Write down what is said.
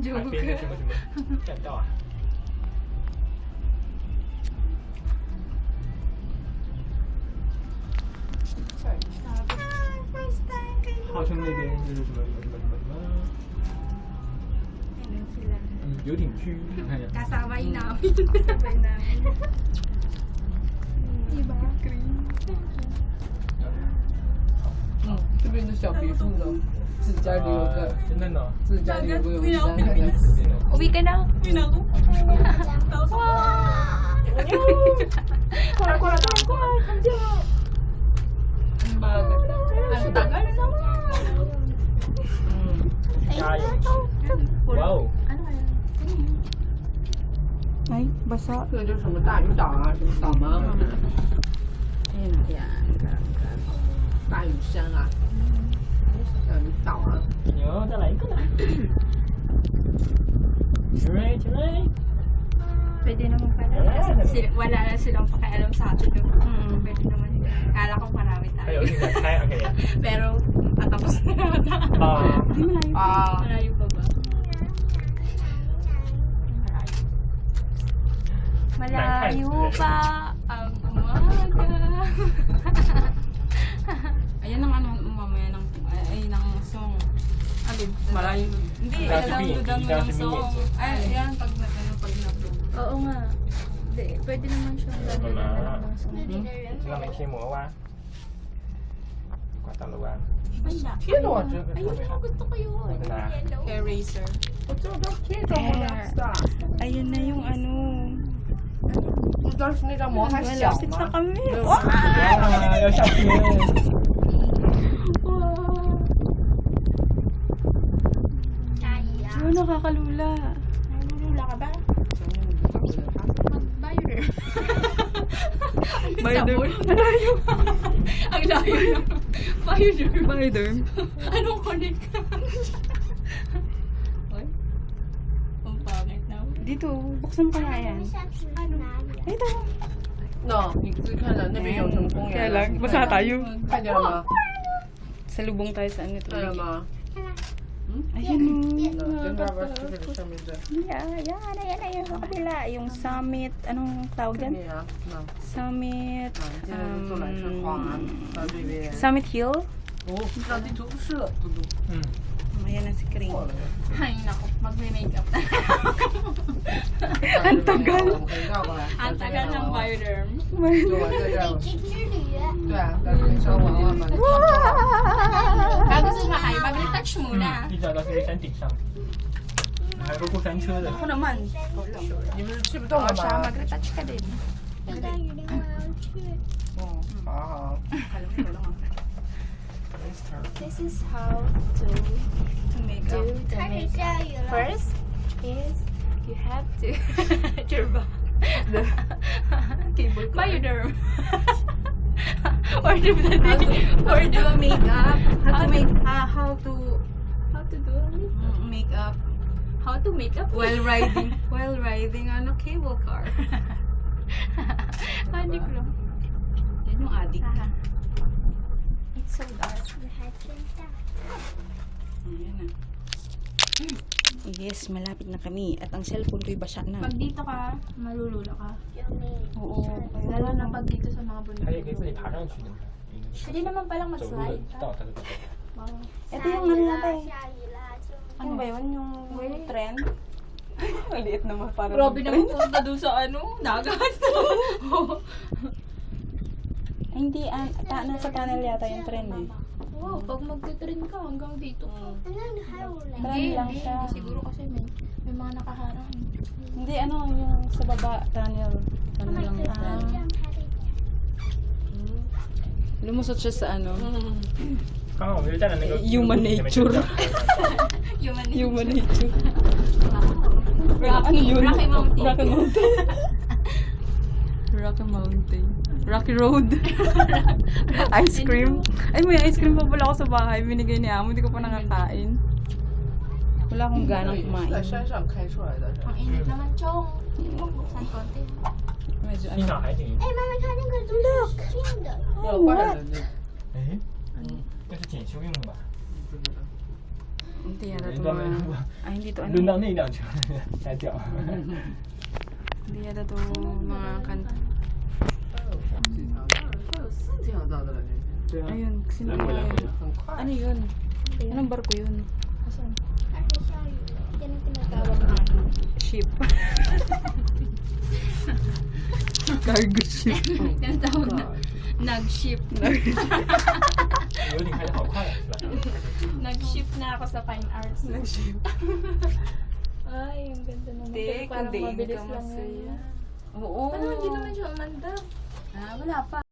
海边的什么什么栈道啊？号称那边是什么什么什么什么什么？游艇区，你看一下。 Kasabay namin. Kasabay namin. Diba? Green. 这边的小别墅呢，自家里有个，真的呢。自家里有个泳山。 Uwi ka na. Ang bagay. Ang tagal naman. 加油！哇哦！ Ano kaya? Ay, basa. 这个就是什么大屿岛啊，什么岛吗？ Ayan. Yan. 大屿山啊，大屿岛啊。牛，再来一个呢。Tingray, Tingray. Pwede naman pala. Wala na silang pakialam sa atin. Pwede naman. Kala ko marami 还有 tayo. 那个开 OK 呀。 Pero patapos na yata. 啊， Malayo pa ba? Malayo pa ang umaga. Ayan ang ano mamaya ng ng song. Alin? Malayo. Hindi, download ng song. Ay, ayan pag na-upload. Oo nga. Hindi, pwede naman siyang download ng song. 知道没贴膜哇？刮到了哇？ 贴着我这个上 Ayun 面 na, gusto ko yun. 我在哪？ Eraser. 我这都贴着我的 star。 Ayun na yung ano. 不知道是那张膜还小 Malapit na 吗？ kami. 哇，要下天！ Oh, nakakalula. Nalulula ka ba? Mag-Bioderm. Bioderm. Malayo. Ang layo na. Bioderm. Bioderm. Anong connect ka? Oy. Ang pangit na. Dito, buksan ko nga yan. Ito. 那你自己看的那边有什么公园？ Kaya lang, basa tayo. 看见了吗？ Salubong tayo sa ano 看见了 ito. 吗？ Ayun o. 真的吧？这个上面的。 Ayan, sa kabila. Yung summit, anong tawag 这 dyan? 边啊，那 Summit, 现在是坐缆车滑到这边。 Summit Hill. 哦，上地图是了，嘟嘟。 嗯， Ayan na si Kring. 错了。 Ay, naku. Mag-makeup na. Ang tagal. 我们可以绕过来。 Ang tagal ng Bioderm. 就玩在这儿。对啊，在这边烧娃娃嘛。 Bago sumakay, mag-retouch muna. 一直要到这个山顶上，还有个过山车的。 Ako naman. 你们是去不动了 Siya, 吗？ mag-retouch ka din. 嗯，好好。 This is how to make do up. the makeup. First is you have to Turba. The cable car. Bioderm. Or do a makeup. How to make, how to do a make up How to make up while riding on a cable car. Adik lang. Yan yung adik. It's so dark. Ayan na. Yes, malapit na kami. At ang cellphone ko'y basa na. Pag dito ka, malulula ka. Oo. Lalo na pag dito sa mga 它也 bundok. 可以自己爬上去的。 Pwede naman palang 走路的 mag-slide. 知道它的。 Wow. Ito yung ano natin. Ano ba yun? Yung trend? Maliit naman parang. Grabe naman punta doon sa ano, dagat. Ay, hindi. Nasa tunnel yata yung trend eh. Wow, pag magte-train ka hanggang dito. Trend lang siya. Hindi, siguro kasi may mga nakaharang. Hindi, ano, yung sa baba, tunnel. Tunnel lang yung trend. Lumusot siya sa ano. 刚刚我们就站在那个 Human nature. Human nature. Ano yun? Rocky Mountain. Rocky Mountain. Rocky Mountain. Rocky Road. Ice cream. Ay, may ice cream pa pala ako sa bahay. Binigay ni Amo. Hindi ko pa nakakain. Wala akong ganang 在 kumain. 山上开出来的。 Ang init naman, Chong. Buksan konti. Medyo 欣赏海景。哎，妈妈看那个都是新的。要怪的那。哎，那是检修用的吧？不知道。Hindi yata Yung to dami- mga... Ay, hindi to ano. 轮到那辆车才掉。 Hindi yata to mga kanta. 还有4条道的了， 对啊， Ayun, sino 来回来回的。 很快。 Ano yun? Anong barko yun? Kahit siya yun. Yan ang tinatawag namin. Ship. Cargo ship. Yan tawag na. Nag-ship. 有点开的好快啊，是吧？ Nag-ship na ako sa Fine Arts. Nag-ship. Ay, ang ganda naman. Hindi, Pero parang kundi mabilis ka lang masaya. yun. Oo. Ano, hindi naman siya umanda. Ah, wala pa.